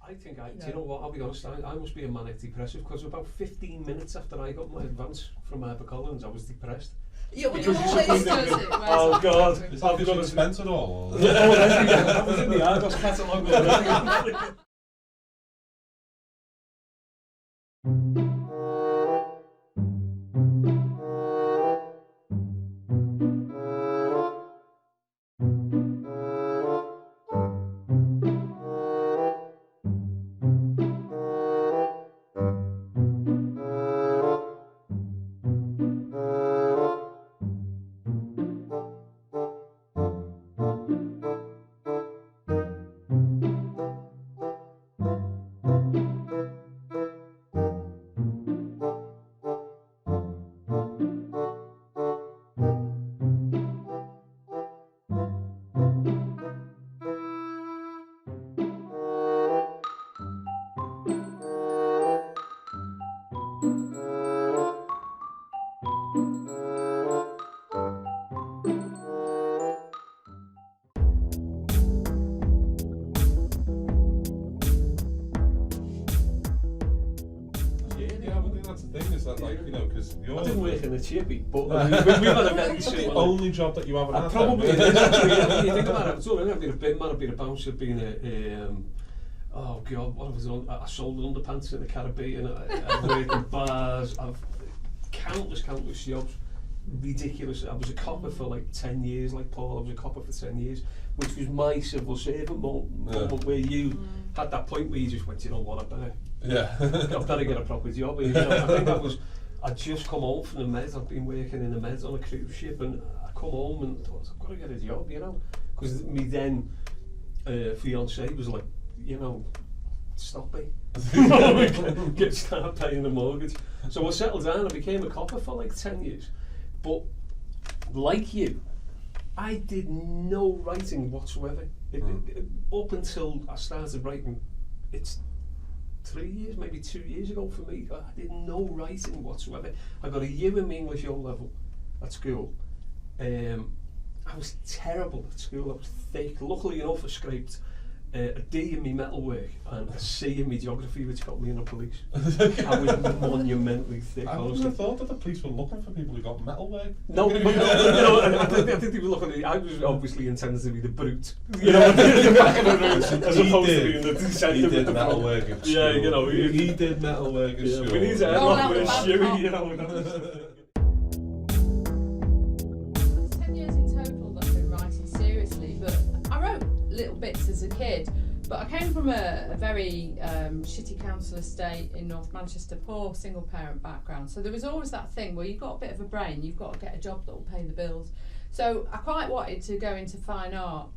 I think do you know what, I'll be honest, I must be a manic depressive, because about 15 minutes after I got my advance from HarperCollins, I was depressed. Yeah, well, you always does it. Oh God! Is that because it's expensive at all? I was in the Argos catalogue already. I didn't work in a chippy, but we've had a very the only job that you haven't had. Probably it is actually. You think about it, I've been a bin man, I've been a bouncer, I've been oh God, what was it? I sold underpants in the Caribbean, I've worked in bars, I've countless jobs, ridiculous. I was a copper for like 10 years, like Paul, I was a copper for 10 years, which was my civil servant moment, where you had that point where you just went, you know what, I better get a proper job. And, I think that was, I'd just come home from the Med, I'd been working in the Med on a cruise ship, and I come home and thought, I've got to get a job, because me then fiancée was like, stop me. Start paying the mortgage. So I settled down, I became a copper for like 10 years. But like you, I did no writing whatsoever. Up until I started writing, it's 3 years, maybe 2 years ago for me, I did no writing whatsoever. I got a U in my English O level at school. I was terrible at school, I was thick. Luckily enough I scraped a D in my metalwork and a C in my geography, which got me in the police. I was monumentally thick. I wouldn't have thought that the police were looking for people who got metalwork. No, I think they were looking at me. I was obviously intended to be the brute, the back of the room, as opposed to being the detective. He did metalwork at school. Yeah, he did metalwork at school. We need to headlock with a shoe, 10 years in total that I've been writing seriously, but I wrote little bits as a kid. But I came from a very shitty council estate in North Manchester, poor single parent background. So there was always that thing where you've got a bit of a brain, you've got to get a job that will pay the bills. So I quite wanted to go into fine art,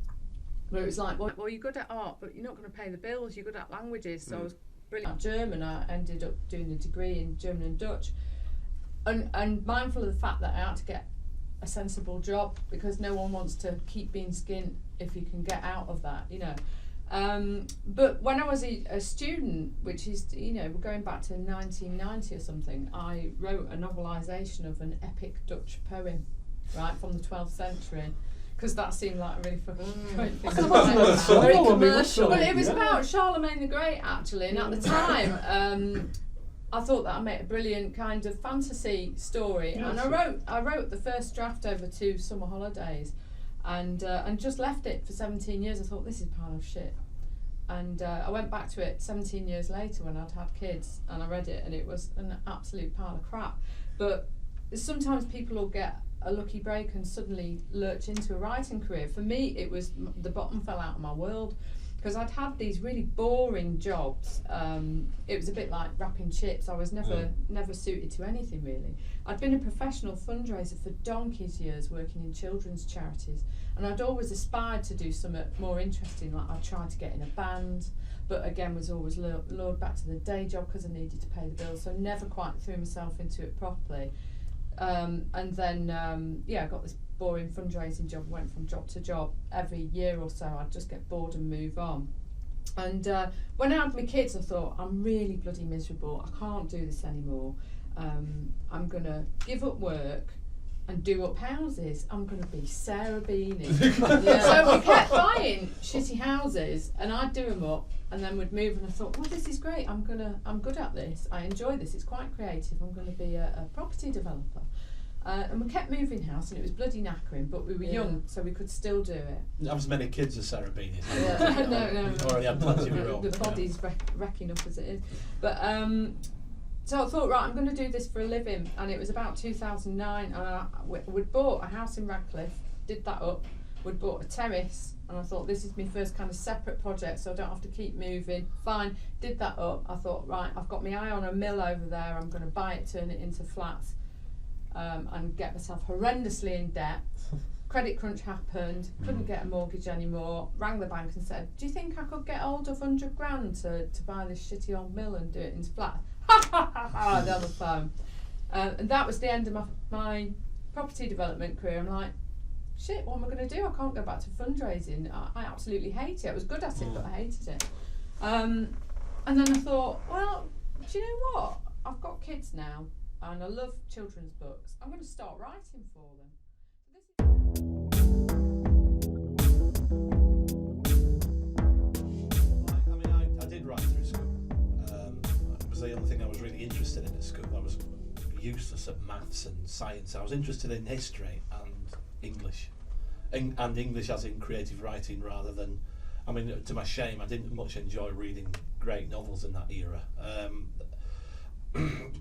where it was like, well, you're good at art, but you're not going to pay the bills, you're good at languages. So I was brilliant at German. I ended up doing a degree in German and Dutch. And mindful of the fact that I had to get a sensible job, because no one wants to keep being skint if you can get out of that, but when I was a student, which is, we're going back to 1990 or something, I wrote a novelisation of an epic Dutch poem, right, from the 12th century, because that seemed like a really great thing. Very commercial. Well, it was about Charlemagne the Great, actually, and at the time, I thought that I made a brilliant kind of fantasy story, and I wrote the first draft over 2 summer holidays. And just left it for 17 years. I thought, this is a pile of shit. And I went back to it 17 years later when I'd had kids, and I read it, and it was an absolute pile of crap. But sometimes people will get a lucky break and suddenly lurch into a writing career. For me, it was the bottom fell out of my world, because I'd had these really boring jobs. It was a bit like wrapping chips. I was never suited to anything, really. I'd been a professional fundraiser for donkey's years, working in children's charities, and I'd always aspired to do something more interesting, like I tried to get in a band, but again was always lured back to the day job because I needed to pay the bills, so never quite threw myself into it properly. And then I got this boring fundraising job, went from job to job. Every year or so I'd just get bored and move on. And when I had my kids, I thought, I'm really bloody miserable, I can't do this anymore. I'm going to give up work and do up houses. I'm going to be Sarah Beanie. So we kept buying shitty houses, and I'd do them up, and then we'd move. And I thought, well, this is great. I'm good at this. I enjoy this. It's quite creative. I'm going to be a property developer. And we kept moving house, and it was bloody knackering, but we were young, so we could still do it. Not as many kids as Sarah Beanie. No. You've already had plenty of your own. The body's wrecking up as it is. But so I thought, right, I'm going to do this for a living, and it was about 2009, and we'd bought a house in Radcliffe, did that up, we'd bought a terrace, and I thought, this is my first kind of separate project, so I don't have to keep moving. Fine, did that up. I thought, right, I've got my eye on a mill over there, I'm going to buy it, turn it into flats, and get myself horrendously in debt. Credit crunch happened, couldn't get a mortgage anymore, rang the bank and said, do you think I could get hold of 100 grand to buy this shitty old mill and do it into flats? Down the phone. And that was the end of my property development career. I'm like, shit, what am I going to do? I can't go back to fundraising. I absolutely hate it. I was good at it, but I hated it. And then I thought, well, do you know what? I've got kids now, and I love children's books. I'm going to start writing for them. I did write through school. It was the only thing I was really interested in at school. I was useless at maths and science. I was interested in history and English. And English as in creative writing rather than, I mean, to my shame, I didn't much enjoy reading great novels in that era.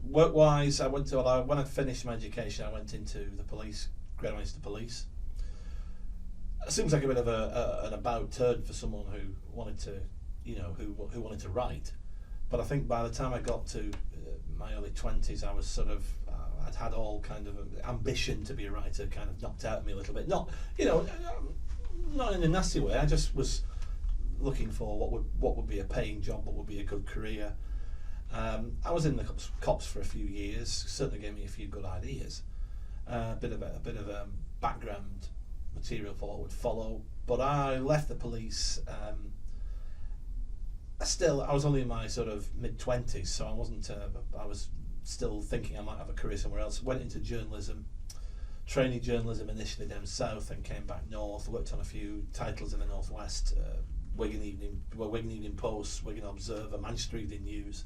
Work-wise, when I finished my education, I went into the police, Great Westminster Police. It seems like a bit of an about turn for someone who wanted to, who wanted to write. But I think by the time I got to my early 20s, I was sort of, I'd had all kind of ambition to be a writer kind of knocked out of me a little bit. Not, not in a nasty way. I just was looking for what would be a paying job, what would be a good career. I was in the cops for a few years. Certainly gave me a few good ideas. A bit of background material for what would follow. But I left the police. I was only in my sort of mid-20s, so I wasn't. I was still thinking I might have a career somewhere else. Went into journalism, training journalism initially down south, and came back north. Worked on a few titles in the northwest: Wigan Evening Post, Wigan Observer, Manchester Evening News.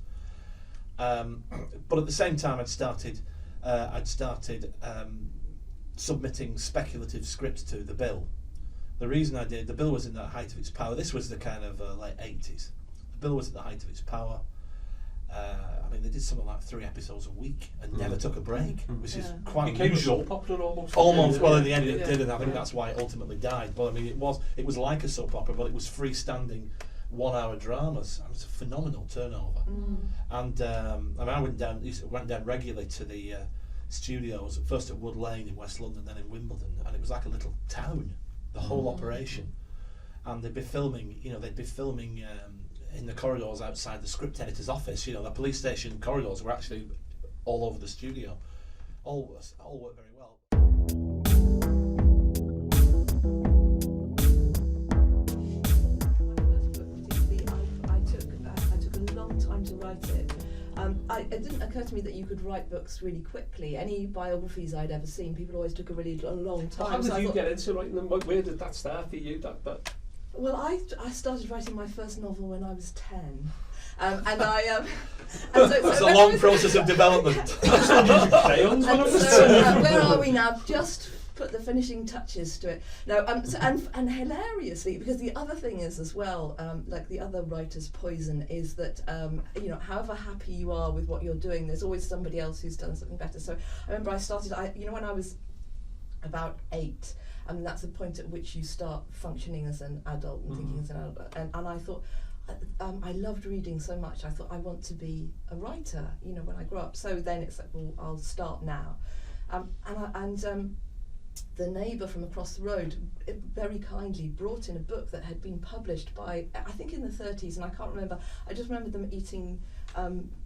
But at the same time, I'd started submitting speculative scripts to the Bill. The reason I did, the Bill was in the height of its power. This was the kind of late 80s. The Bill was at the height of its power. I mean, they did something like 3 episodes a week and never took a break, which is quite unusual. Soap opera almost. Almost. Well, in the end, it did, and I think that's why it ultimately died. But I mean, it was like a soap opera, but it was freestanding 1-hour dramas. It was a phenomenal turnover. And I went down regularly to the studios, first at Wood Lane in West London, then in Wimbledon, and it was like a little town, the whole operation. And they'd be filming, in the corridors outside the script editor's office. The police station corridors were actually all over the studio. All worked very well. I took a long time to write it. It didn't occur to me that you could write books really quickly. Any biographies I'd ever seen, people always took a long time. How did you get into writing them? Where did that start for you? Well, I started writing my first novel when I was 10. And I It's a long process of development. Where are we now? Just put the finishing touches to it. No, and hilariously, because the other thing is as well, like the other writer's poison is that however happy you are with what you're doing, there's always somebody else who's done something better. So I remember I started. When I was about 8. I mean, that's the point at which you start functioning as an adult and thinking as an adult. And I thought, I loved reading so much. I thought I want to be a writer, when I grow up. So then it's like, well, I'll start now. The neighbour from across the road very kindly brought in a book that had been published by, I think in the 30s, and I can't remember. I just remember them eating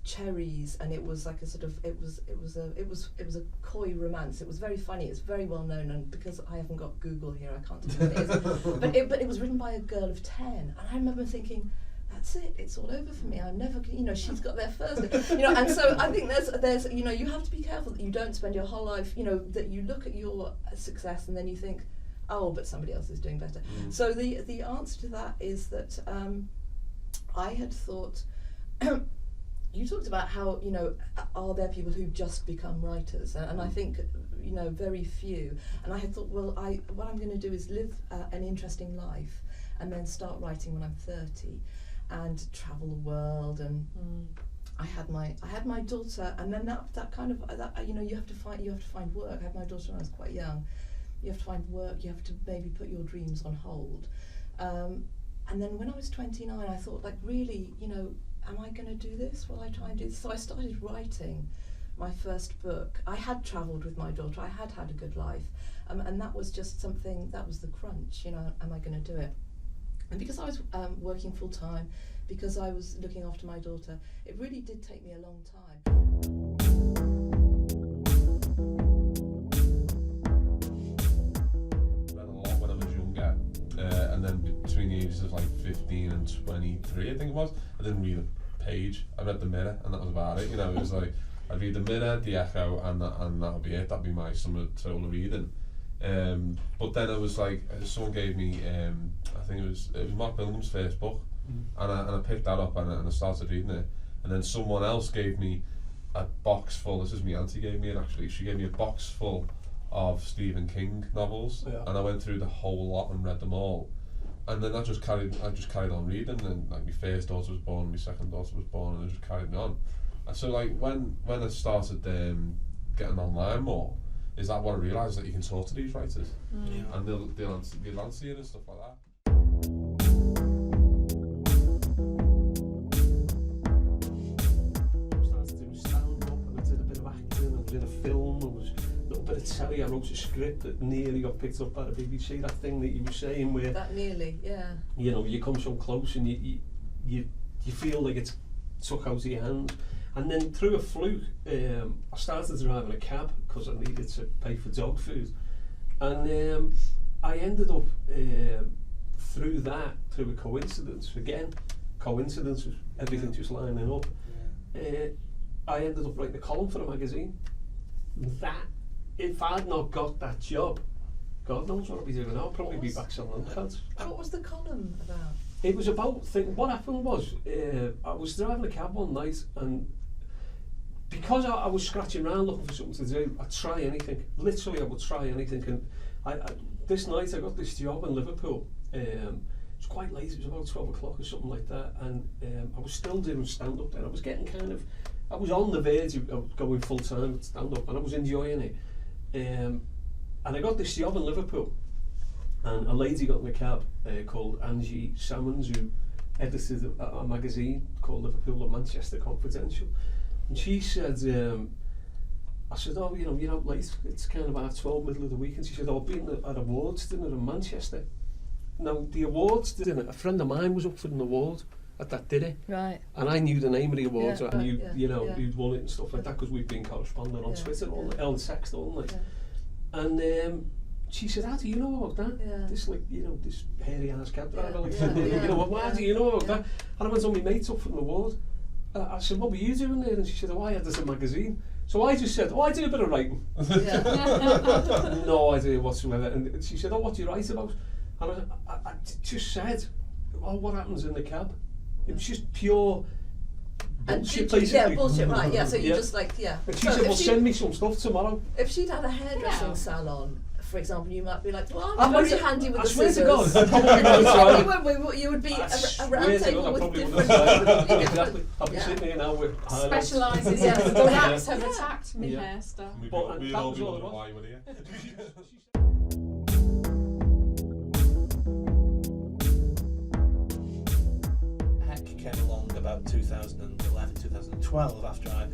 cherries, and it was like a sort of it was a coy romance. It was very funny. It's very well known, and because I haven't got Google here, I can't tell you what it is. But it was written by a girl of 10, and I remember thinking, that's it. It's all over for me. I'm never, she's got there first. And so I think there's, you have to be careful that you don't spend your whole life, that you look at your success and then you think, oh, but somebody else is doing better. So the answer to that is that I had thought. You talked about how, are there people who just become writers? And I think, very few. And I had thought, well, what I'm going to do is live an interesting life and then start writing when I'm 30 and travel the world. And I had my daughter, and then that kind of, you have to find work. I had my daughter when I was quite young. You have to find work, you have to maybe put your dreams on hold. And then when I was 29, I thought, like, really, am I going to do this? Will I try and do this? So I started writing my first book. I had travelled with my daughter. I had had a good life. And that was just something, that was the crunch, am I going to do it? And because I was working full time, because I was looking after my daughter, it really did take me a long time. Read a lot when I was younger. And then between the ages of like 15 and 23, I think it was, I didn't read a page. I read The Mirror, and that was about it. It was like, I'd read The Mirror, The Echo, and that would be it. That'd be my summer total reading. But then it was like, someone gave me, I think it was Mark Billingham's first book, and I picked that up and I started reading it. And then someone else gave me a box full, this is my auntie gave me it actually, she gave me a box full of Stephen King novels, and I went through the whole lot and read them all. And then I just carried on reading, and like my first daughter was born, my second daughter was born, and I just carried on. And so like when I started getting online more, is that what I realised, that you can talk to these writers, and they'll answer you and stuff like that. I started doing stand up, and I did a bit of acting, and I was in a film, and was a little bit of telly. I wrote a script that nearly got picked up by the BBC. That thing that you were saying, where That nearly, yeah. You come so close, and you feel like it's took out of your hands. And then through a fluke, I started driving a cab because I needed to pay for dog food, and I ended up through a coincidence again. Coincidence was everything just lining up. I ended up writing a column for a magazine. That, if I'd not got that job, God knows what I'd be doing now. I'd probably be back selling cards. What was the column about? It was about, what happened was, I was driving a cab one night, and because I was scratching around looking for something to do, I'd try anything. Literally, I would try anything. And this night I got this job in Liverpool. It was quite late, it was about 12 o'clock or something like that, and I was still doing stand-up then. I was getting I was on the verge of going full-time at stand-up, and I was enjoying it. And I got this job in Liverpool, and a lady got in the cab called Angie Salmons, who edited a magazine called Liverpool and Manchester Confidential. And she said, I said, oh, you're out late, it's kind of about 12, middle of the week. And she said, oh, I've been at awards dinner in Manchester. Now, the awards dinner, a friend of mine was up for an award at that dinner. Right. And I knew the name of the awards, Yeah, I knew, yeah. who'd won it and stuff like that, because we've been corresponding on Twitter, on text all night. And she said, how do you know about that? Yeah. This, like, this hairy ass cab driver, like, Yeah. why do you know about that? And I went on my mates up for an award. I said, what were you doing there? And she said, oh, I had this in a magazine. So I just said, oh, I do a bit of writing. No idea whatsoever. And she said, oh, what do you write about? And I just said, oh, what happens in the cab? It was just pure bullshit, basically. Yeah, bullshit, right, yeah, so you just like, yeah. And she said, well, send me some stuff tomorrow. If she'd had a hairdressing salon, for example, you might be like, well, I'm I'm very handy with I the swear scissors. to God, I probably would You would be I a round swear to table God, I with probably different... would. Exactly. I'll be Yeah. sitting here now with highlights. Specialises in Yeah. blacks have Yeah. attacked me Yeah. hair stuff. We'd But- and that all was be all it wondering was. why you were here. Heck came along about 2011, 2012 after I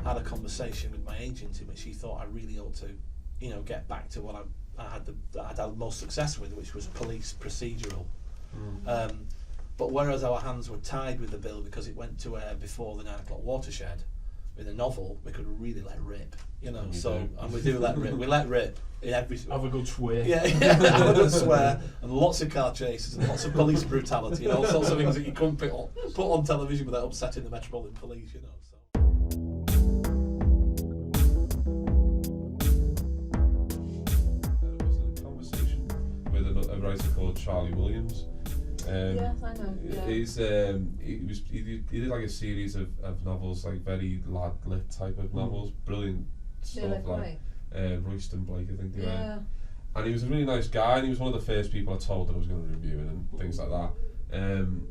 had a conversation with my agent in which he thought I really ought to, get back to what I'd had most success with, which was police procedural. But whereas our hands were tied with the bill because it went to air before the 9 o'clock watershed, In a novel, we could really let rip, you know. And we do let rip. We let rip in every. Have a good swear. Yeah, have a good swear, and lots of car chases, and lots of police brutality, and all sorts of things that you couldn't put on television without upsetting the Metropolitan Police, you know. So. I was in a conversation with a writer called Charlie Williams. Yes, I know. Yeah. He did like a series of novels, like very lad lit type of novels, brilliant stuff, like Royston Blake, I think they were. And he was a really nice guy, and he was one of the first people I told that I was going to review it and things like that. And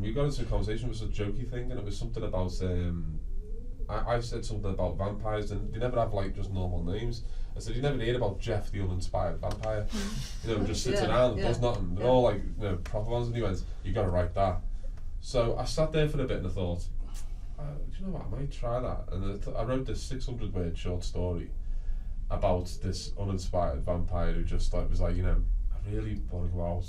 we got into a conversation. It was a jokey thing, and it was something about I said something about vampires, and they never have like just normal names. I said, you never hear about Jeff the uninspired vampire, you know, just sits around and does nothing. They're all like, you know, proper ones. And he went, you got to write that. So I sat there for a bit and I thought, do you know what, I might try that. And I wrote this 600-word short story about this uninspired vampire who just like was like, you know, I really want to go out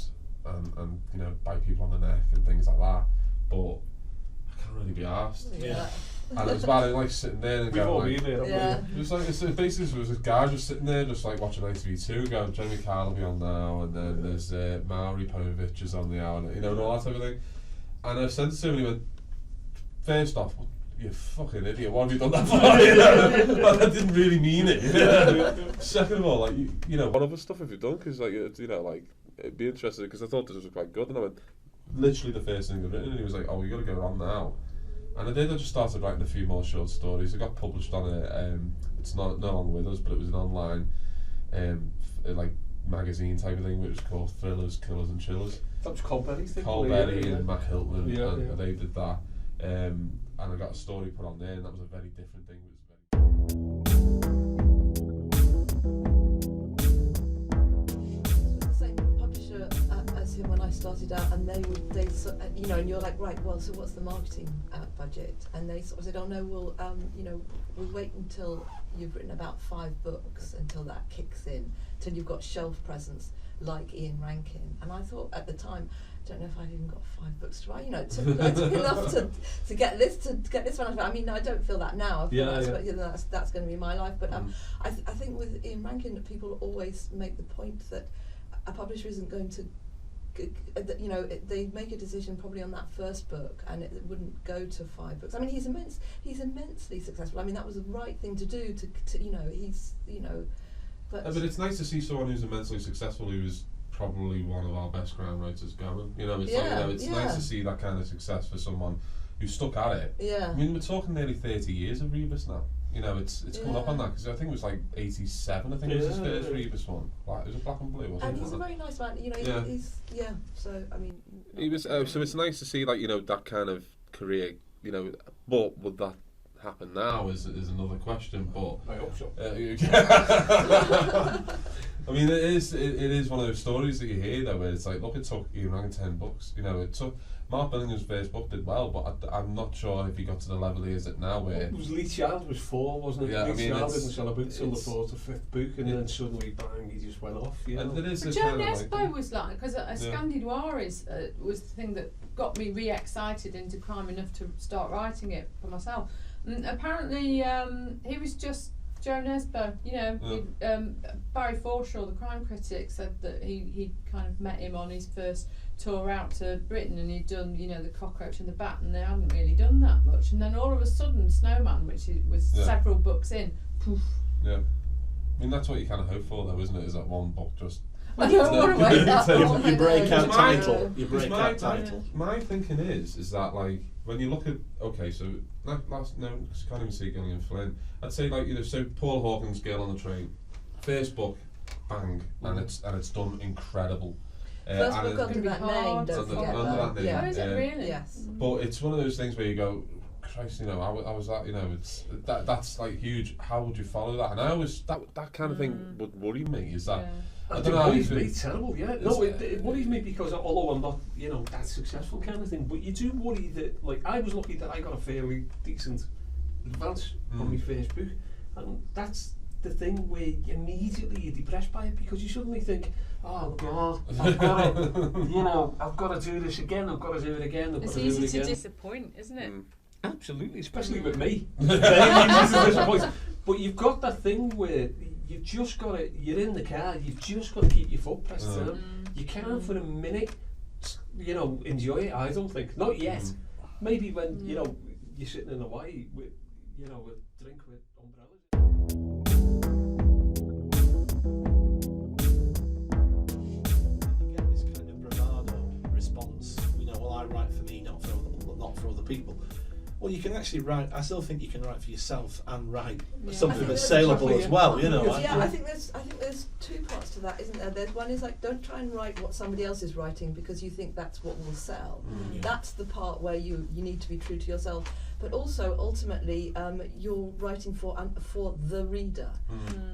and you know, bite people on the neck and things like that, but I can't really be arsed. Yeah. And it was about him like sitting there and going like, it was like, it's basically was this guy just sitting there just like watching ITV2 going, Jeremy Kyle will be on now, and then there's Maury Povich is on the hour, you know, and all that type of thing. And I said to him, and he went, first off, you fucking idiot, what have you done that for? You know? Like, I didn't really mean it. You know? Second of all, like, you know, what other stuff have you done? Because like, you know, like, it'd be interesting, because I thought this was quite good, and I went, literally the first thing I've written, and he was like, oh, you got to go on now. And I just started writing a few more short stories. I got published on it's no longer with us, but it was an online like magazine type of thing, which was called Thrillers, Killers and Chillers. That was Colberry's thing. Colberry and Mac Hilton, yeah. They did that. And I got a story put on there, and that was a very different thing. Him when I started out, and they you know, and you're like, right, well, so what's the marketing budget? And they sort of said, oh no, we'll you know, we'll wait until you've written about 5 books, until that kicks in, till you've got shelf presence like Ian Rankin. And I thought at the time, I don't know if I've even got 5 books to write. You know, it took enough to get this one. I mean, I don't feel that now. I feel that's going to be my life. But I think with Ian Rankin, people always make the point that a publisher isn't going to, you know, they make a decision probably on that first book, and it wouldn't go to 5 books. I mean, he's immensely successful. I mean, that was the right thing to do. To you know, he's, you know. But it's nice to see someone who's immensely successful, who's probably one of our best crime writers going. You know, it's like, you know, it's nice to see that kind of success for someone who stuck at it. Yeah. I mean, we're talking nearly 30 years of Rebus now. You know, it's coming up on that, because I think it was like 87. I think it was his first Rebus one. Like, it was black and blue, wasn't it? And he's a very nice man. You know, he's So I mean, he was. So it's nice to see, like, you know, that kind of career. You know, but would that happen now is another question. But I hope so. I mean, it is one of those stories that you hear though, where it's like, look, it took Ian Rankin 10 books. You know, it took Mark Billingham's first book did well, but I'm not sure if he got to the level he is at now. Where it was Lee Child was 4, wasn't it? Yeah, Lee Child didn't sell a book till the 4th or 5th book, and then suddenly bang, he just went off. You know? And but Joe Nesbo was like, because a Scandinoir was the thing that got me re-excited into crime enough to start writing it for myself. And apparently, he was just Joe Nesbo. You know, Barry Forshaw, the crime critic, said that he kind of met him on his first tour out to Britain, and he'd done, you know, The Cockroach and the Bat, and they hadn't really done that much. And then all of a sudden, Snowman, which was several books in, poof. Yeah. I mean, that's what you kind of hope for, though, isn't it? Is that one book just... I don't want to wait that long. You break out title. You break out title. My thinking is that, like, when you look at... Okay, so... I can't even see Gillian Flynn. I'd say, like, you know, so Paul Hawkins' Girl on the Train. First book, bang, and it's done incredible. First book under that name, don't forget that. Name, Oh, is it really? Yes. But it's one of those things where you go, Christ, you know, I was that, you know, it's that's like huge. How would you follow that? And I always that kind of thing would worry me. Is that I don't know. It worries me terrible. Yeah, no, it worries me because although I'm not, you know, that successful kind of thing, but you do worry that, like, I was lucky that I got a fairly decent advance on my first book, and that's the thing where immediately you're depressed by it, because you suddenly think, oh God, I've got to, you know, I've got to do this again, I've got to do it again, It's easy to disappoint, isn't it? Absolutely, especially with me. But you've got that thing where you've just got to, you're in the car, you've just got to keep your foot pressed down. You can't for a minute, you know, enjoy it, I don't think. Not yet. Maybe when, you know, you're sitting in Hawaii with, you know, a drink with umbrellas. You get this kind of bravado response, you know, well, I write for me, not for other people. Well, you can actually write. I still think you can write for yourself and write something that's saleable as well. You know. I think there's two parts to that, isn't there? There's one is like, don't try and write what somebody else is writing because you think that's what will sell. That's the part where you need to be true to yourself. But also, ultimately, you're writing for the reader,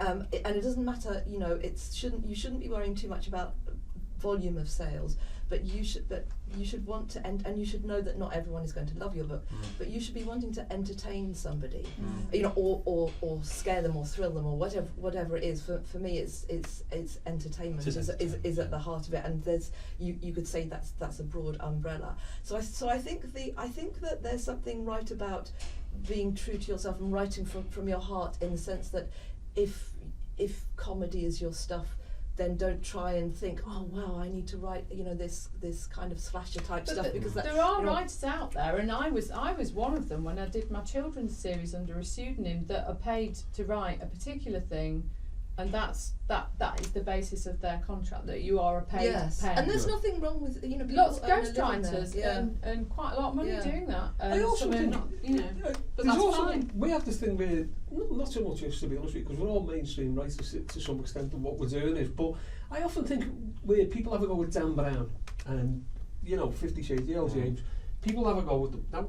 and it doesn't matter. You know, you shouldn't be worrying too much about volume of sales, but you should want to and you should know that not everyone is going to love your book, but you should be wanting to entertain somebody, you know, or scare them or thrill them or whatever it is. For me, it's entertainment is at the heart of it, and there's you could say that's a broad umbrella. So I think that there's something right about being true to yourself and writing from your heart, in the sense that if comedy is your stuff, then don't try and think, oh wow, I need to write, you know, this kind of slasher type stuff, because there are writers out there, and I was one of them when I did my children's series under a pseudonym, that are paid to write a particular thing, and that is the basis of their contract, that you are a paid pen. And there's nothing wrong with, you know, lots of ghostwriters and quite a lot of money doing that. I also think, you know, but that's fine. We have this thing where, not so much us, to be honest with you, because we're all mainstream writers to some extent, and what we're doing is, but I often think where people have a go with Dan Brown and, you know, 50 Shades, the old James, people have a go with them. Now,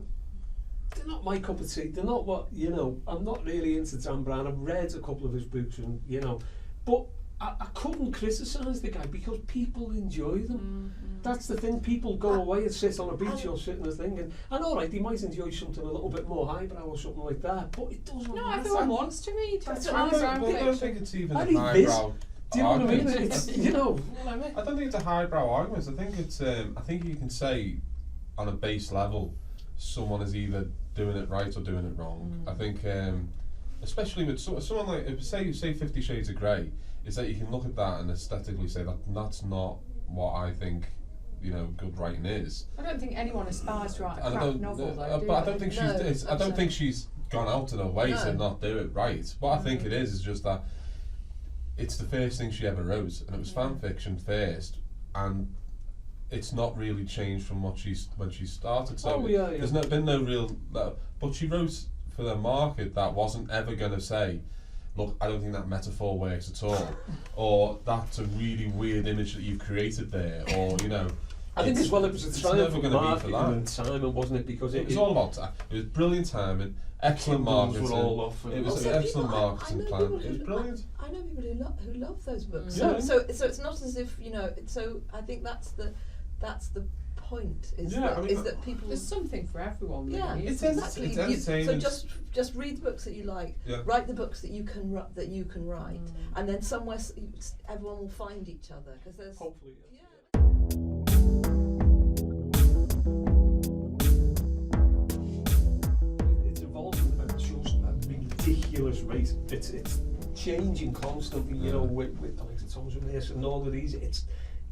they're not my cup of tea. They're not what, you know, I'm not really into Dan Brown. I've read a couple of his books, and, you know, but I couldn't criticise the guy because people enjoy them. That's the thing. People go away and sit on a beach or sit in a thing, and all right, they might enjoy something a little bit more highbrow or something like that, but it doesn't matter. No, everyone wants to read. I don't think it's even a highbrow. Do you know what I mean? It's, you know, I don't think it's a highbrow argument. I think it's. I think you can say, on a base level, someone is either doing it right or doing it wrong. I think, especially with someone like say 50 Shades of Grey, is that you can look at that and aesthetically say that's not what I think, you know, good writing is. I don't think anyone aspires to write a crap novel, though. But I don't think I don't think she's gone out of her way to not do it right. What I think it is just that it's the first thing she ever wrote, and it was fan fiction first, and it's not really changed from when she started. So there's been no real. But she wrote for the market that wasn't ever going to say, look, I don't think that metaphor works at all, or that's a really weird image that you've created there, or, you know. I think as well it was a triumph for marketing and timing, wasn't it? Because it was all about it was brilliant timing, excellent marketing. Were all off, it was an excellent marketing plan. It was brilliant. I know people who love those books. Yeah. So it's not as if, you know. So I think that's the point. That people. There's something for everyone. Yeah, really, it's exactly. It's entertainment. So just read the books that you like. Yeah. Write the books that you can write, and then somewhere everyone will find each other, because there's hopefully. Yeah. It's evolving at just a ridiculous rate. It's changing constantly. You know, with the likes of Thomas and Mason and all of these.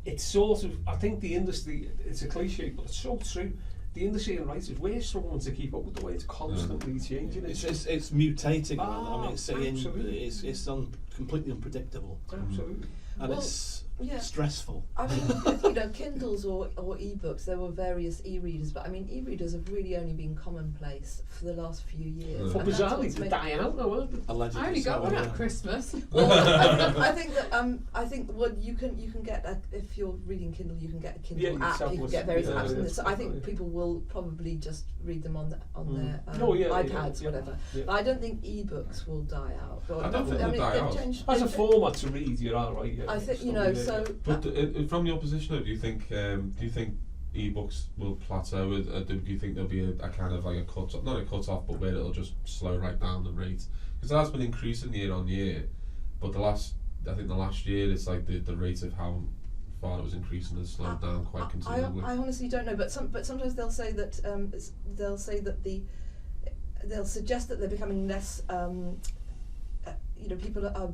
It's sort of, I think the industry, it's a cliche, but it's so true. The industry and writers, we're struggling to keep up with the way it's constantly changing. It's mutating. Ah, I mean, it's completely unpredictable. Absolutely. And it's stressful. I mean, you know, Kindles or e-books, there were various e-readers, but I mean, e-readers have really only been commonplace for the last few years. But bizarrely, they're dying out now, aren't they? Allegedly. I only got one at Christmas. Well, I think what you can get if you're reading Kindle, you can get a Kindle app. You can get various apps. So I think people will probably just read them on their iPads, whatever. Yeah. But I don't think e-books will die out. I don't think they'll die out. As a format to read, you're all right. Yeah, I think, you know, so. But from your position, do you think ebooks will plateau? Do you think there'll be a kind of like a cut, not a cut off, but where it'll just slow right down the rate? Because it has been increasing year on year, but the last year it's like the rate of how far it was increasing has slowed down quite considerably. I honestly don't know, but sometimes they'll say that they'll suggest that they're becoming less. People are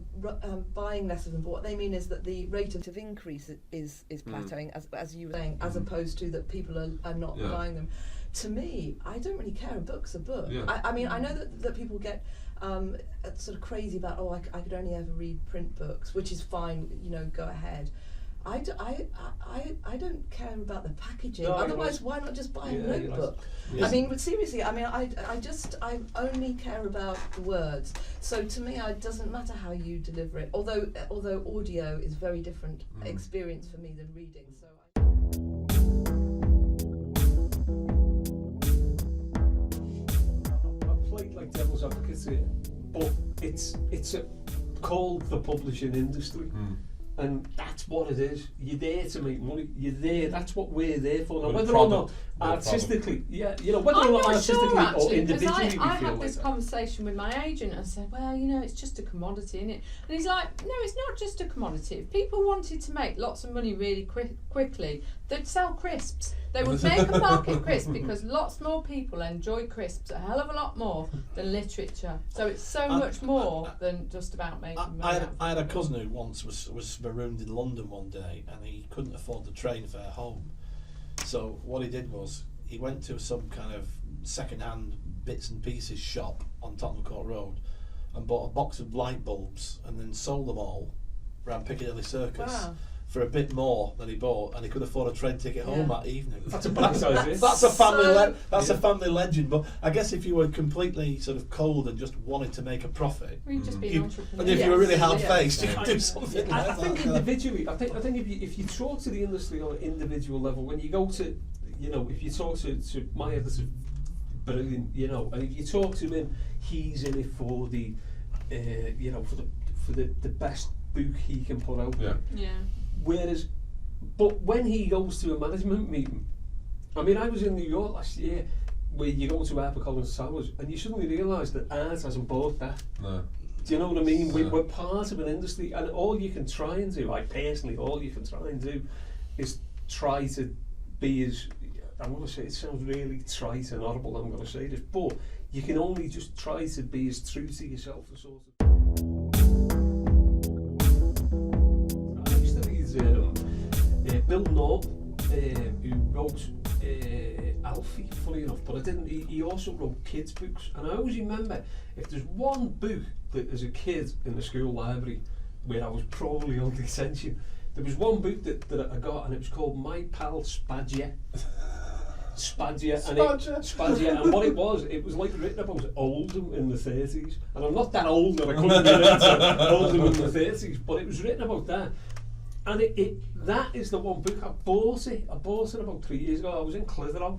buying less of them, but what they mean is that the rate of increase is plateauing, as you were saying, as opposed to that people are not buying them. To me, I don't really care. A book's a book. Yeah. I mean, I know that people get sort of crazy about, I could only ever read print books, which is fine, go ahead. I don't care about the packaging. No, otherwise, why not just buy a notebook? Yes. I mean, but seriously, I mean, I only care about the words. So to me, it doesn't matter how you deliver it. Although audio is very different experience for me than reading. So. I played like devil's advocate here, but it's called the publishing industry. And that's what it is. You're there to make money. You're there. That's what we're there for. Now, whether or not artistically, whether or not artistically or individually, I we feel had this like conversation with my agent and said, well, it's just a commodity, isn't it? And he's like, no, it's not just a commodity. If people wanted to make lots of money really quickly, they'd sell crisps. They would make a market crisp because lots more people enjoy crisps a hell of a lot more than literature. So it's so much more than just about making money. I had a cousin who once was marooned in London one day, and he couldn't afford the train fare home. So what he did was he went to some kind of second-hand bits and pieces shop on Tottenham Court Road and bought a box of light bulbs and then sold them all around Piccadilly Circus. Wow. For a bit more than he bought, and he could afford a train ticket home that evening. That's a bad idea. That's a family. A family legend. But I guess if you were completely sort of cold and just wanted to make a profit, We'd just be an entrepreneur. and if you were really hard faced, you could do something. I like think that. individually, I think if you talk to the industry on an individual level, when you go to, if you talk to my editor, brilliant, and if you talk to him, he's in it for the, for the best book he can put out. Yeah. But when he goes to a management meeting, I mean, I was in New York last year, where you go to HarperCollins Towers, and you suddenly realise that art hasn't bought that. No. Do you know what I mean? We're part of an industry, and all you can try and do, all you can try and do, is try to be as, I'm going to say, it sounds really trite and horrible, I'm going to say this, but you can only just try to be as true to yourself as sort of. Bill Norton, who wrote Alfie, funny enough, but he also wrote kids' books. And I always remember, if there's one book that as a kid in the school library where I was probably on detention, there was one book that I got, and it was called My Pal Spadgia. Spadgia, and what it was like written about Oldham in the 30s. And I'm not that old that I couldn't get into Oldham in the 30s, but it was written about that. And that is the one book I bought it about 3 years ago. I was in Clitheroe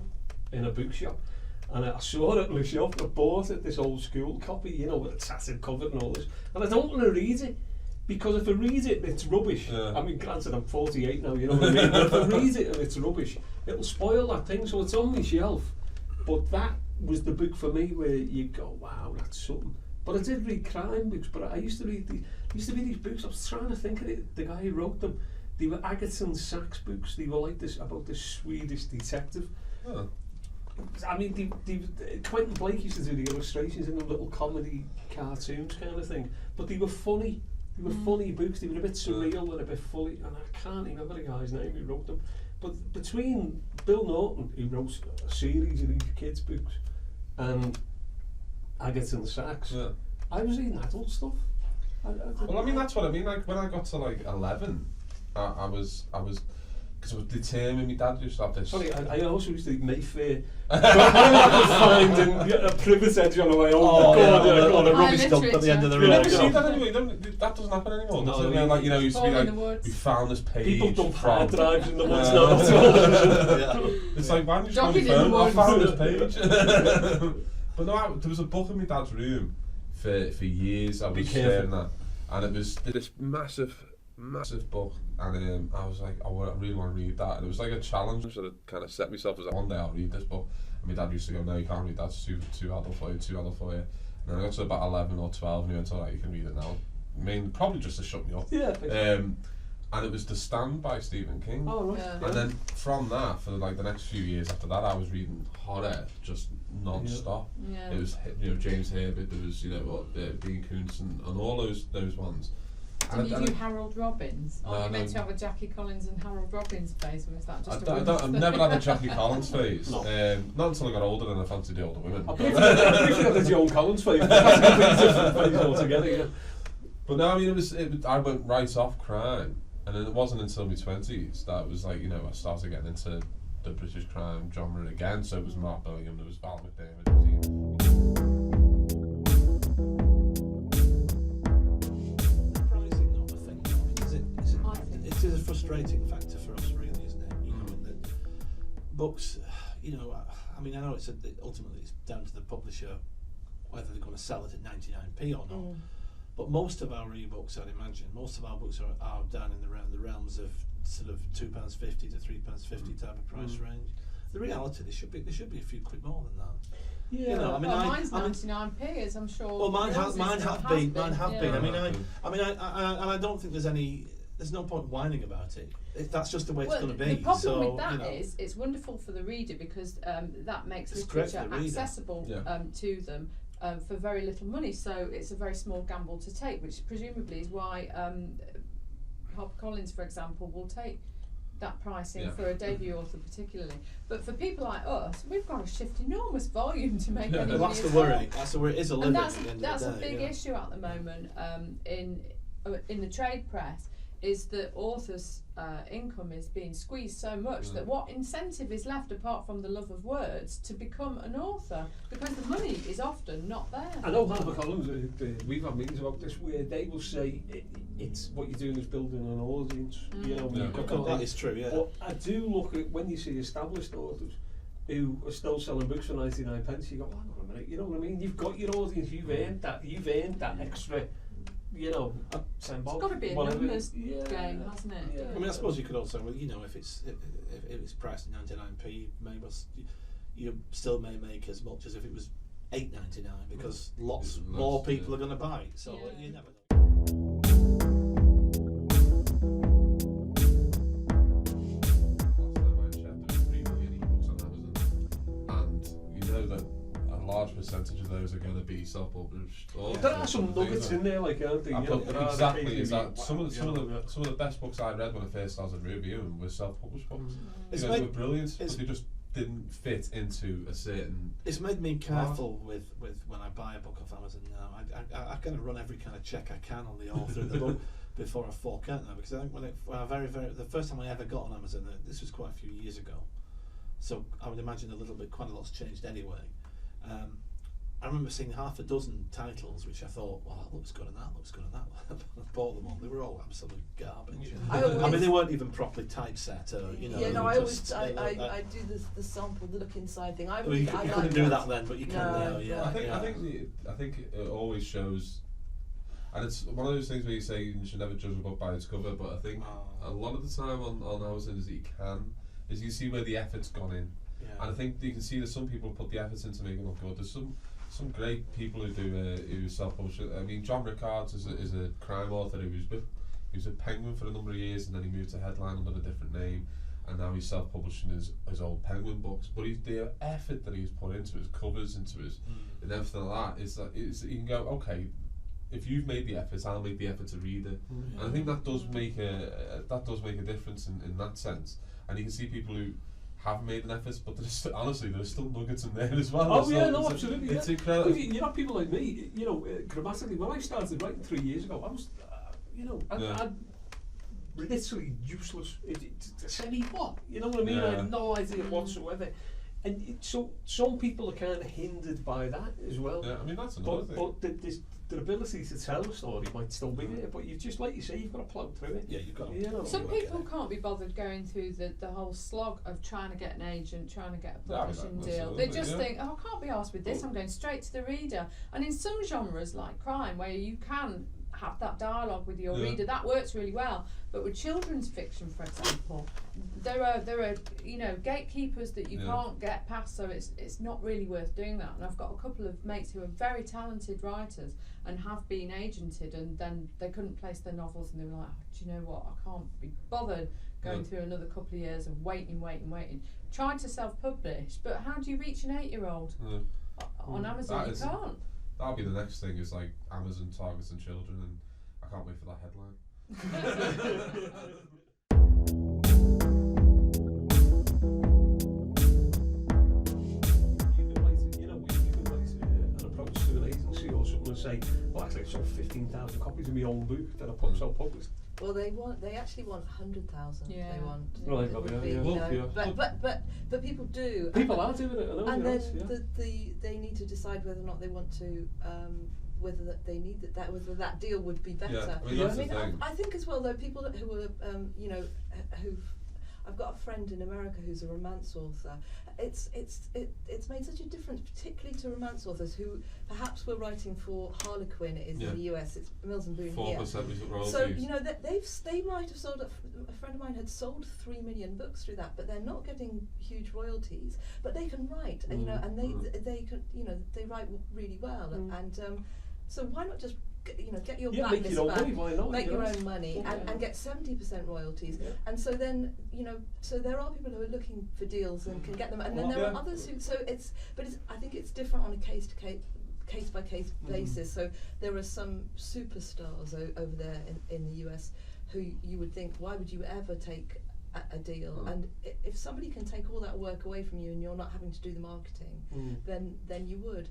in a bookshop, and I saw it in the shop, and I bought it, this old school copy, with a tattered cover and all this. And I don't want to read it, because if I read it, it's rubbish. Yeah. I mean, granted, I'm 48 now, you know what I mean? But if I read it and it's rubbish, it'll spoil that thing. So it's on my shelf. But that was the book for me where you go, wow, that's something. But I did read crime books, but I used to read these books. I was trying to think of it, the guy who wrote them. They were Agaton Sachs books. They were like this, about this Swedish detective. Oh. I mean, Quentin Blake used to do the illustrations in the little comedy cartoons kind of thing. But they were funny. They were funny books. They were a bit surreal and a bit funny. And I can't remember the guy's name who wrote them. But between Bill Norton, who wrote a series of these kids' books, and Agaton Sachs, I was reading adult stuff. Well, I mean, that's what I mean. Like when I got to like 11, I was because I was determined. My dad used to have this. Sorry, I also used to eat Mayfair. I was finding a privet edge on the way home. On a rubbish dump at the end of the road. You never see that anymore. That doesn't happen anymore. No, like used to be like, we found this page. People dump hard drives in the woods now. It's like, why don't you just go on your phone? I found this page. But no, there was a book in my dad's room for years. I was staring at, and it was this massive book, and I was like, I really want to read that. And it was like a challenge, so I kind of set myself as one day I'll read this book. And my dad used to go, no, you can't read that, it's too adult for you. And then I got to about 11 or 12, and he went, alright, you can read it now. I mean, probably just to shut me up. Yeah. and it was The Stand by Stephen King. Oh, right. Yeah. And then from that, for like the next few years after that, I was reading horror just non-stop. Yeah. It was, you know, James Herbert, there was, you know, what, Dean Koontz and all those ones. Did you do Harold Robbins? Or No, you meant no. to have a Jackie Collins and Harold Robbins phase, or was that just I've never had a Jackie Collins phase. No. Not until I got older and I fancied the older women. I briefly had the Joan Collins phase. That's a completely different phase altogether, yeah. But no, I mean, I went right off crime, and then it wasn't until my 20s that it was like, you know, I started getting into the British crime genre again. So it was Mark Billingham, there was Val McDermott. Pricing, not a thing. I think It is a frustrating factor for us, really, isn't it? You know, in that books, you know, I mean, I know ultimately it's down to the publisher whether they're going to sell it at 99p or not. But most of our ebooks, I'd imagine, most of our books are down in the realms of sort of £2.50 to £3.50 type of price range. The reality, there should be a few quid more than that. Yeah. You know, I mean, well, mine's 99p, as I'm sure. Well, mine yours have still been. has Mine have yeah. been. I don't think there's no point whining about it. That's just the way it's going to be. The problem so, with that you know, is it's wonderful for the reader because that makes It's great literature for the reader. accessible Yeah. to them for very little money. So it's a very small gamble to take, which presumably is why HarperCollins, for example, will take that pricing for a debut author particularly. But for people like us, we've got to shift enormous volume to make any well, money that's the at all. worry. That's the worry. It is a living And at the end that's of a the day. big yeah. issue at the moment in the trade press, is that authors' income is being squeezed so much that what incentive is left apart from the love of words to become an author, because the money is often not there. I know HarperCollins, we've had meetings about this where they will say it's what you're doing is building an audience. You know, Yeah. you've got That is true, yeah. But I do look at when you see established authors who are still selling books for 99 pence, you go, hang on a minute, you know what I mean? You've got your audience, you've earned that extra, you know, It's got to be a numbers game, hasn't it? Yeah. I mean, I suppose you could also, well, you know, if it's priced at 99p, maybe you still may make as much as if it was $8.99 because lots It's more less, people yeah. are going to buy it. So Yeah. you never know. Last time I checked, there were 3 million ebooks on Amazon, and you know that a large percentage of those are going to be self-published. There are some nuggets in there, like, aren't there? I You know, put- there are exactly, is occasionally, that some of wow, the some of the best books I read when I first started reviewing were self-published books. It's You know, they made- were brilliant, but it's- they just didn't fit into a certain. It's made me careful with when I buy a book off Amazon now. I kind of run every kind of check I can on the author of the book before I fork out now, because I think when the first time I ever got on Amazon, this was quite a few years ago, so I would imagine quite a lot's changed anyway. I remember seeing half a dozen titles which I thought, well, that looks good and that looks good and that. I bought them all. They were all absolute garbage. I mean, they weren't even properly typeset, or you know. Yeah, no, they I were just, always I do the sample, the look inside thing. I well, you like couldn't do that then, but you can No, now. Yeah, I think yeah. I think it always shows, and it's one of those things where you say you should never judge a book by its cover, but I think a lot of the time on Amazon is you can see where the effort's gone in, and I think you can see that some people put the efforts into making it look good. There's some great people who do who self-publish. I mean, John Rickards is a crime author who was a Penguin for a number of years, and then he moved to Headline under a different name, and now he's self-publishing his old Penguin books. But the effort that he's put into his covers, into his and everything like that is you can go, okay, if you've made the efforts, I'll make the effort to read it. And I think that does make a difference in that sense. And you can see people who haven't made an effort, but honestly, there's still nuggets in there as well. Oh yeah, no, absolutely. It's Yeah. incredible. You know, people like me, you know, grammatically, when I started writing 3 years ago, I was, you know, I'm literally useless. To say me what? You know what I mean? I had no idea whatsoever. And so some people are kind of hindered by that as well. Yeah, I mean, that's another thing. But the ability to tell a story might still be there, but you just, like you say, you've got to plough through it. Yeah, you've got to. You know. Some people can't be bothered going through the whole slog of trying to get an agent, trying to get a publishing deal. They just think, oh, I can't be arsed with this, I'm going straight to the reader. And in some genres like crime, where you can have that dialogue with your reader. That works really well. But with children's fiction, for example, there are gatekeepers that you can't get past. So it's not really worth doing that. And I've got a couple of mates who are very talented writers and have been agented, and then they couldn't place their novels, and they were like, do you know what? I can't be bothered going through another couple of years of waiting. Tried to self-publish, but how do you reach an 8-year-old on Amazon? You can't. That'll be the next thing, is like Amazon targeting children, and I can't wait for that headline. You can place an approach to an agency or something and say, well, actually, I sold 15,000 copies of my own book that I self-published. Well, they actually want 100,000. Yeah. They want. Right, it would yeah, be, yeah. you know, Well, but people do. People are doing it, I know. And then yes, they need to decide whether or not they want to, whether they need that, whether that deal would be better. Yeah, I mean, that's the thing. I think as well, though, people who are, I've got a friend in America who's a romance author. It's made such a difference, particularly to romance authors who perhaps were writing for Harlequin. It is in the US. It's Mills and Boon here. 4% royalties. So they might have sold. A friend of mine had sold 3 million books through that, but they're not getting huge royalties. But they can write, and they can, they write really well, and so why not just get your blacklist back, make your own money, and get 70% royalties. Yeah. And so then, so there are people who are looking for deals and can get them, and then there are others who. So I think it's different on a case by case basis. So there are some superstars over there in the US who you would think, why would you ever take a deal? And if somebody can take all that work away from you and you're not having to do the marketing, then you would.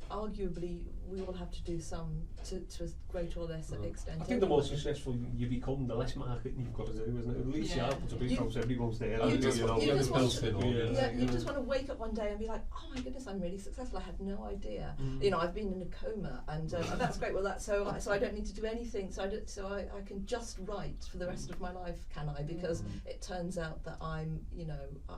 Arguably, we all have to do some to a greater or lesser extent. I think the more successful you become, the less marketing you've got to do, isn't it? At least you're able to be close, everyone's there. You just want to Yeah. wake up one day and be like, oh my goodness, I'm really successful. I had no idea. I've been in a coma, and that's great. Well, so I don't need to do anything. So I can just write for the rest of my life, can I? Because it turns out that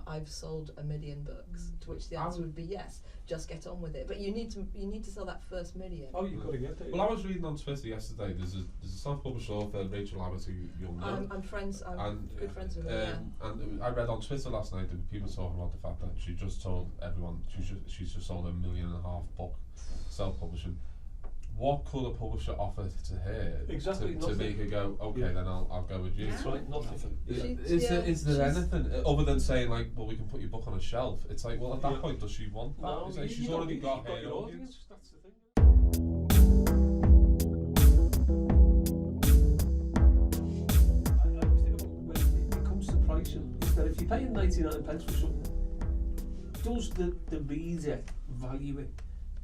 I've sold 1 million books. To which the answer would be yes. Just get on with it. But you need to sell that first million. Oh, you've got to get there. Well, I was reading on Twitter yesterday. There's a self-published author, Rachel Abbott, who you'll know. I'm friends. I'm good friends with her. And I read on Twitter last night that people talking about the fact that she just told everyone she's just sold 1.5 million book self-publishing. What could a publisher offer to her to make her go, okay, then I'll go with you? That's right, nothing. Is there anything other than saying like, well, we can put your book on a shelf? It's like, well, at that point, does she want that? No, it's like she's already got her audience. That's the thing. I always think about when it comes to pricing, is that if you're paying 99 pence for something, does the reader value it?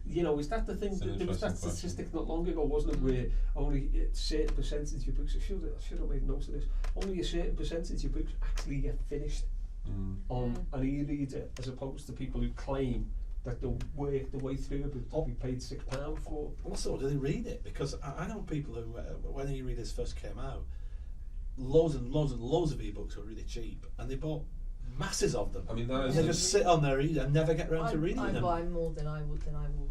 Is that the thing? There was that statistic not long ago, wasn't it, where only a certain percentage of books, I should have made notes of this, only a certain percentage of books actually get finished on an e-reader, as opposed to people who claim that they'll work the way through a book to be paid £6 for. Also, do they read it? Because I know people who, when e-readers first came out, loads and loads and loads of e-books were really cheap, and they bought masses of them. I mean, that is. They just sit on their reader and never get around to reading them. I buy more than I will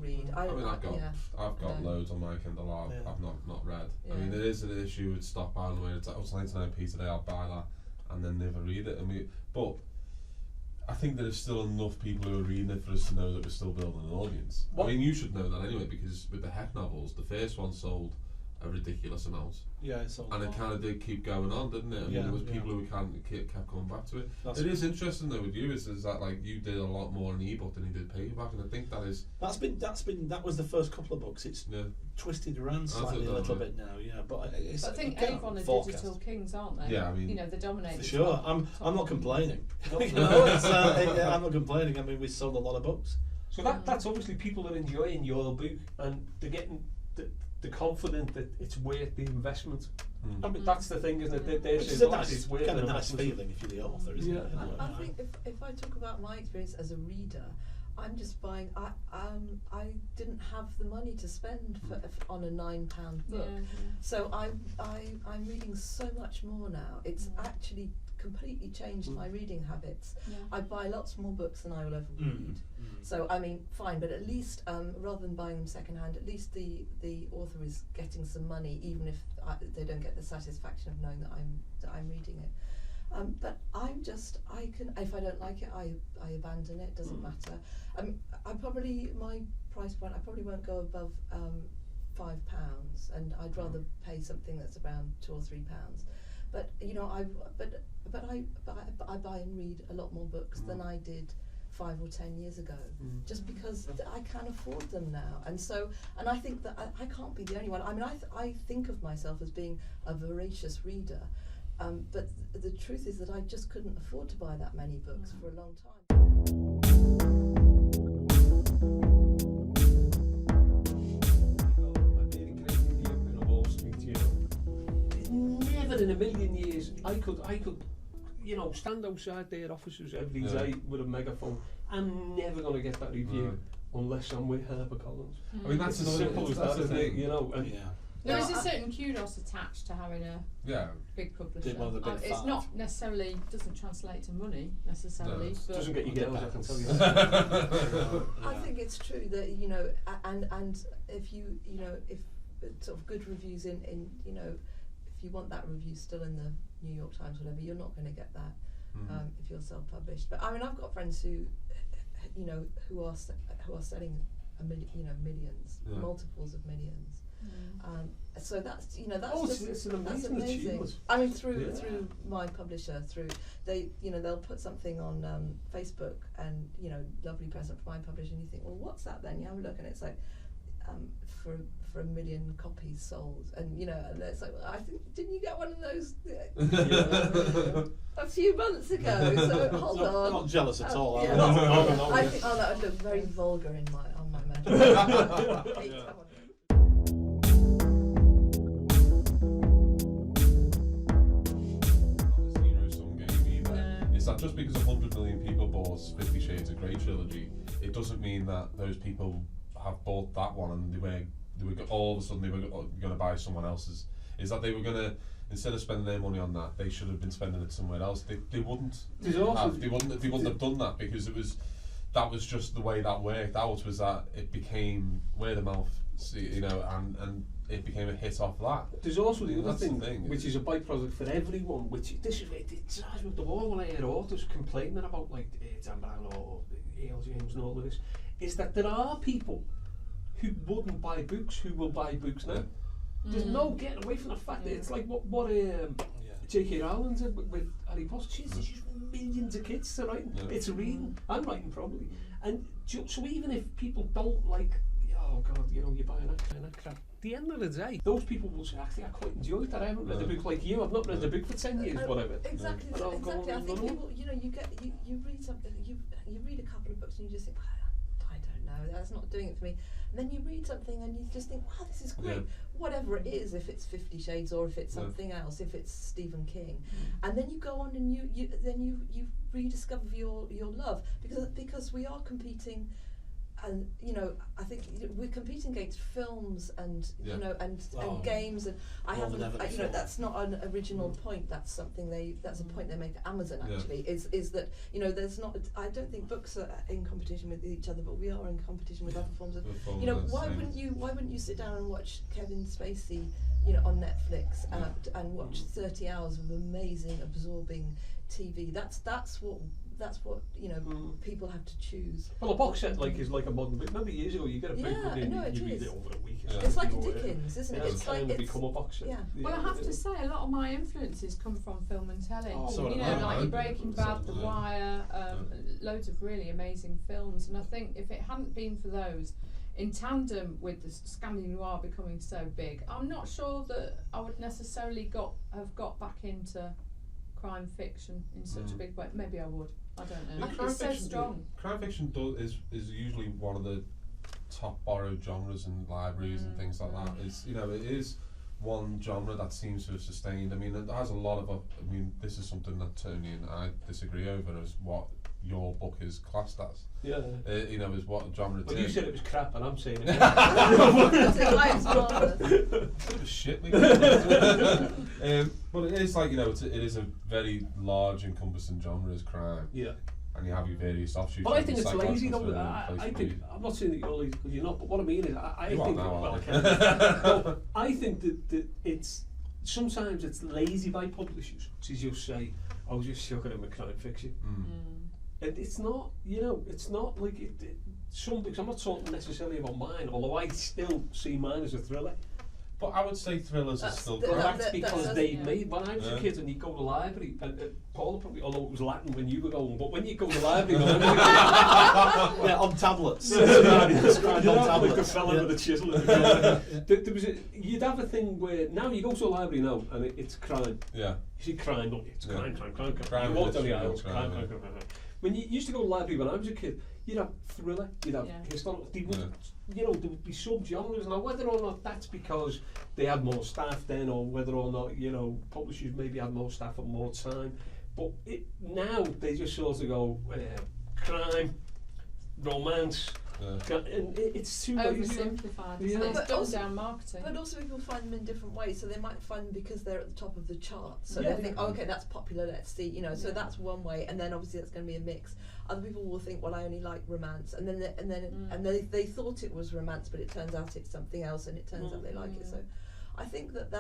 read. I've got loads on my Kindle. I've not read. Yeah. I mean, there is an issue with stockpiling where it's 99p today. I'll buy that and then never read it. But I think there is still enough people who are reading it for us to know that we're still building an audience. I mean, you should know that anyway, because with the Heck novels, the first one sold a ridiculous amount. Yeah, it's all. And it kind of did keep going on, didn't it? I mean, there was people who kept coming back to it. It is interesting though with you is that like you did a lot more in ebook than you did paperback, and I think that was the first couple of books. It's twisted around slightly a little bit now, but it's. But I think Avon are digital kings, aren't they? Yeah, I mean, they're dominating. For sure, I'm not complaining. I'm not complaining. I mean, we sold a lot of books. So that's obviously people are enjoying your book and they're getting the confident that it's worth the investment. I mean, that's the thing, isn't it? It's worth kind of nice feeling if you're the author, isn't it? I think if I talk about my experience as a reader, I'm just buying. I didn't have the money to spend on a £9 book, so I'm reading so much more now. It's actually completely changed my reading habits. Yeah. I buy lots more books than I will ever read. So I mean, fine, but at least rather than buying them secondhand, at least the author is getting some money, even if they don't get the satisfaction of knowing that I'm reading it. But I can, if I don't like it, I abandon it. Doesn't matter. My price point, I probably won't go above £5, and I'd rather pay something that's around £2 or £3. But you know, I buy and read a lot more books than I did 5 or 10 years ago, just because I can afford them now. And I think that I can't be the only one. I mean, I think of myself as being a voracious reader, but the truth is that I just couldn't afford to buy that many books for a long time. Never in a million years I could, you know, stand outside their offices every day with a megaphone. I'm never going to get that review unless I'm with HarperCollins. I mean, that's It's as simple as that, isn't it? You know. And There is a certain kudos attached to having a big publisher. One of the big It's five. not necessarily, doesn't translate to money necessarily, No, but doesn't get you girls, I can tell you. I think it's true that, you know, and if you know, if sort of good reviews in you know, if you want that review still in the New York Times, whatever, you're not going to get that if you're self-published. But I mean, I've got friends who, you know, who are selling millions, multiples of millions. So that's, you know, that's it's an that's amazing amazing. achievement. I mean, through my publisher, they, you know, they'll put something on Facebook, and you know, lovely present for my publisher, and you think, well, what's that then? You have a look, and it's like for 1 million copies sold, and you know, and it's like, well, I think, didn't you get one of those a few months ago? So hold on. Not jealous at all. Yeah. I think, that would look very vulgar on my medal. Hey, come on. Is that just because 100 million people bought 50 Shades of Grey trilogy, it doesn't mean that those people have bought that one and they were all of a sudden they were going to buy someone else's. Is that they were going to, instead of spending their money on that, they should have been spending it somewhere else. They wouldn't have done that, because that was just the way that worked out, was that it became word of mouth, you know, and it became a hit off that. There's also the other That's thing, the thing, which is a byproduct for everyone, which this is it drives me up the wall when I hear authors complaining about like Dan Brown or E.L. James and all of this, is that there are people who wouldn't buy books who will buy books now. There's no getting away from the fact that it's like what J.K. Rowling did with Harry Potter. She's just millions of kids to writing. It's reading and writing probably. And so even if people don't like, oh God, you know, you buy that crap. At the end of the day, those people will say, actually, I quite enjoyed that. I haven't read a book like you. I've not read a book for 10 years, whatever. Exactly. And I'll go Exactly. I on think and on. people, you know, you read something, you read a couple of books, and you just think, well, I don't know, that's not doing it for me. And then you read something and you just think, wow, this is great. Whatever it is, if it's 50 Shades or if it's something else, if it's Stephen King, and then you go on and you rediscover your love, because we are competing. And you know, I think we're competing against films and you know and games, and I haven't. You know, that's not an original point. That's something that's a point they make at Amazon actually. Is that, you know, there's not. I don't think books are in competition with each other, but we are in competition with other forms of. You know, why wouldn't you sit down and watch Kevin Spacey, you know, on Netflix and watch 30 hours of amazing, absorbing TV? That's what you know. People have to choose. Well, a box set is like a modern book. Remember years ago, you get a book and you read is. it over a week. It's like a Dickens, isn't it? It's like become a box set. Yeah. Well, I have to say, a lot of my influences come from film and telly. So you know, like Breaking Bad, The Wire, loads of really amazing films. And I think if it hadn't been for those, in tandem with the Scandi Noir becoming so big, I'm not sure that I would necessarily have got back into crime fiction in such a big way. Maybe I would. I don't know. It's so strong. Crime fiction is usually one of the top borrowed genres in libraries and things like that. It's, you know, it is one genre that seems to have sustained. I mean, it has a lot of. I mean, this is something that Tony and I disagree over, is what your book is classed as. Yeah. You know, is what genre it Well, is. you said it was crap, and I'm saying it. Life's marvellous. It was shit. But it is like, you know, it is a very large, encompassing genre as crime. Yeah. And you have your various offshoots. But I think it's psychological lazy though. thriller, I place think, to I'm not saying that you're lazy because you're not, but what I mean is, I You are think, now, well, aren't I you? can't. No, I think that it's, sometimes it's lazy by publishers to just say, I'll just chuck it in my crime fiction. And it's not, you know, it's not like some books, I'm not talking necessarily about mine, although I still see mine as a thriller. But I would say thrillers are That's still the- crime. That's because that's- they yeah. made, when I was a Yeah. kid and you go to the library, and Paula probably, although it was Latin when you were going, but when you go to the library, Yeah, on tablets. Scribed on like the tablets. fella Yeah. with a chisel in the corner. There was you'd have a thing where, now you go to a library now, and it's crime. Yeah. You see crime, don't you? It's Yeah. crime. Crime You walk down the literally aisles, crime, crime. yeah. When you used to go to the library when I was a kid, you'd have thriller, you'd have Yeah. historical, they would, Yeah. you know, there would be sub-genres. Now, whether or not that's because they had more staff then, or whether or not, you know, publishers maybe had more staff and more time, but now they just sort of go, crime, romance, and it's too lazy. Oversimplified. Yeah. Yeah. It's But dumbed also- down marketing. But also people find them in different ways, so they might find them because they're at the top of the chart. So Yeah. they think, oh, okay, that's popular, let's see, you know, so Yeah. that's one way, and then obviously that's going to be a mix. Other people will think, well, I only like romance, and then they thought it was romance, but it turns out it's something else, and it turns out they like it. So I think that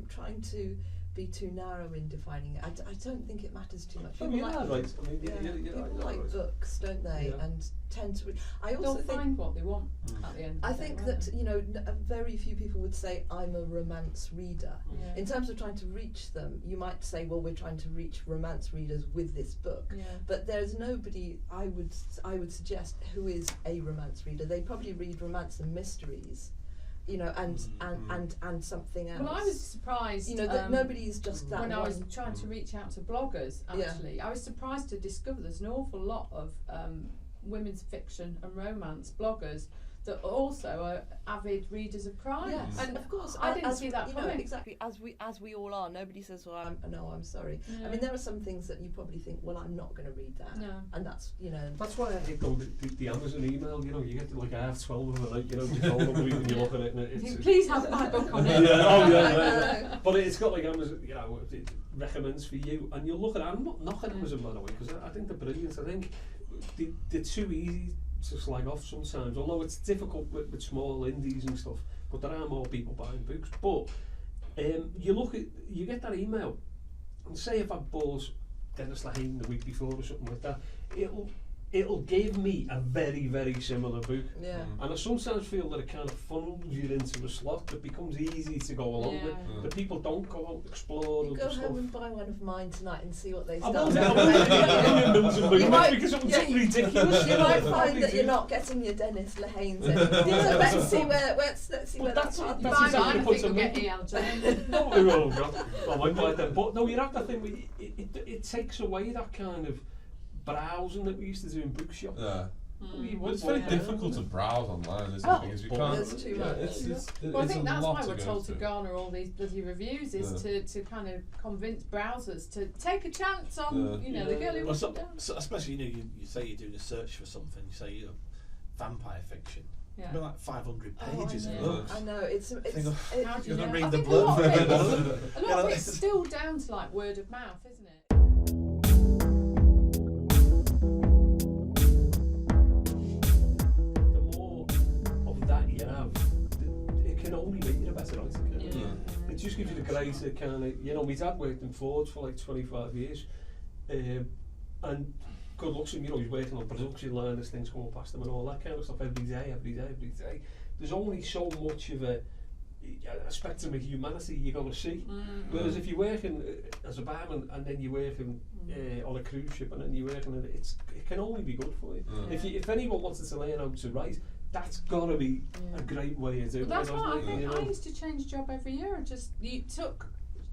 trying to be too narrow in defining it, I don't think it matters too much. Oh, People you're like, right. I mean, people you're like right. books, don't they? Yeah. And tend to. I They'll also think. find what they want at the end. Of I the day, think won't that they? you know, very few people would say I'm a romance reader. Yeah. In terms of trying to reach them, you might say, well, we're trying to reach romance readers with this book. Yeah. But there's nobody I would suggest who is a romance reader. They probably read romance and mysteries, you know, and something else. Well, I was surprised. you know, that nobody is just that when I one. was trying to reach out to bloggers, actually, I was surprised to discover there's an awful lot of women's fiction and romance bloggers that also are avid readers of crime. Yes, And of course. I didn't as see that you know, coming. exactly as we all are. Nobody says, "Well, I'm sorry." Yeah. I mean, there are some things that you probably think, "Well, I'm not going to read that," No. and that's, you know. That's why I hate the Amazon email, you know, you get to like half 12 of the night, you know, you phone up and you look at it and it's... Please have my book on it. Yeah, oh yeah, I yeah. know. But it's got like Amazon, you know, it recommends for you, and you'll look at it. I'm not knocking Amazon, by the way, because I think they're brilliant. I think they're too easy to slag off sometimes, although it's difficult with small indies and stuff, but there are more people buying books. But you get that email, and say if I bought Dennis Lehane the week before or something like that, it'll give me a very, very similar book. Yeah. And I sometimes feel that it kind of funnels you into a slot that becomes easy to go along with. Yeah. That people don't go out and explore You other go stuff. home and buy one of mine tonight and see what they I start. will You do might- because it was yeah, something ridiculous. You might know, find that probably you're do. not getting your Dennis Lehanes anymore. So let's see where But that's that's part it, of that's the exactly I the think point we'll I'm get making. ELJ. No, we will, God. I might buy them. But no, you have that thing where it takes away that kind of browsing that we used to do in bookshops. Yeah. You But would it's very walk difficult around. to browse online, isn't Oh, it? Because you but can't. there's too much. It's Well, I it's think a that's lot why to we're go told to through. garner all these bloody reviews, is to kind of convince browsers to take a chance on, you know, the girl who Well, wants it down. so especially, you know, you say you're doing a search for something, you say, you know, vampire fiction. Yeah. It'll be like 500 Oh, pages I of know. books. I know. It's Think of- it, How do You're you gonna know? read I the think blurb. a lot of Yeah, it's that's- still down to like word of mouth, isn't it? The more of that you have, it can only make you a better writer. Can't it? Yeah. It just gives you the greater kind of, you know, my dad worked in Ford for like 25 years, and good luck to him, you know, he's working on production line, there's things coming past him and all that kind of stuff every day. There's only so much of a spectrum of humanity you're going to see. Whereas if you're working as a barman and then you're working on a cruise ship and then you're working, it can only be good for you. If anyone wanted to learn how to write, that's got to be a great way of doing it. That's why I think you I know. used to change job every year. I just took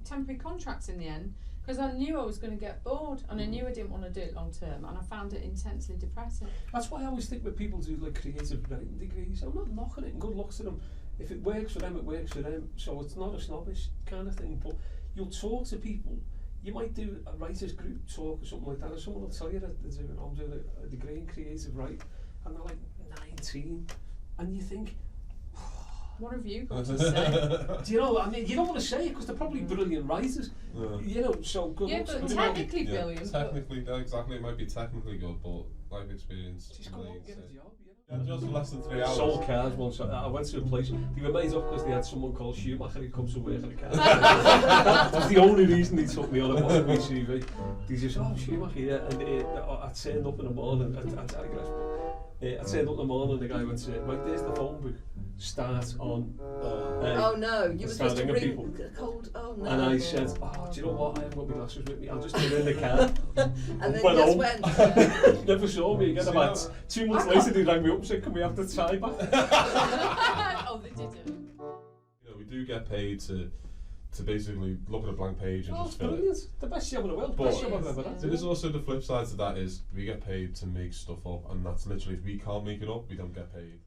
temporary contracts in the end because I knew I was going to get bored and I knew I didn't want to do it long term, and I found it intensely depressing. That's why I always think when people do like creative writing degrees, I'm not knocking it and good luck to them. If it works for them, it works for them. So it's not a snobbish kind of thing, but you'll talk to people, you might do a writers group talk or something like that, and someone will tell you that I'm doing a degree in creative writing, and they're like 19, and you think, what have you got to say? do you know? I mean, you don't want to say it because they're probably brilliant writers. You know, so good. Yeah, but technically brilliant. Technically, exactly. It might be technically good, but life experience. Just come on, get a job. Yeah, just for less than 3 hours. Sold cars once. I went to a place. They were made up because they had someone called Schumacher who comes to work at a car. That was the only reason they took me on. It wasn't my CV. They just, Schumacher, yeah. And I turned up in the morning. I digress. I turned up in the morning and the guy went, right, there's the phone book. Start on. Oh no, you were supposed to ring people. Cold. Oh no. And I said, do you know what? I haven't got my glasses with me. I'll just get in the car. And then went just home. went. Never saw me again. About 2 months later, they rang me up and said, can we have the tie back? Oh, they didn't. You know, we do get paid to basically look at a blank page and just fill brilliant. it. The best job in the world. But Best job I've ever had. There's also the flip side to that is we get paid to make stuff up, and that's literally, if we can't make it up, we don't get paid.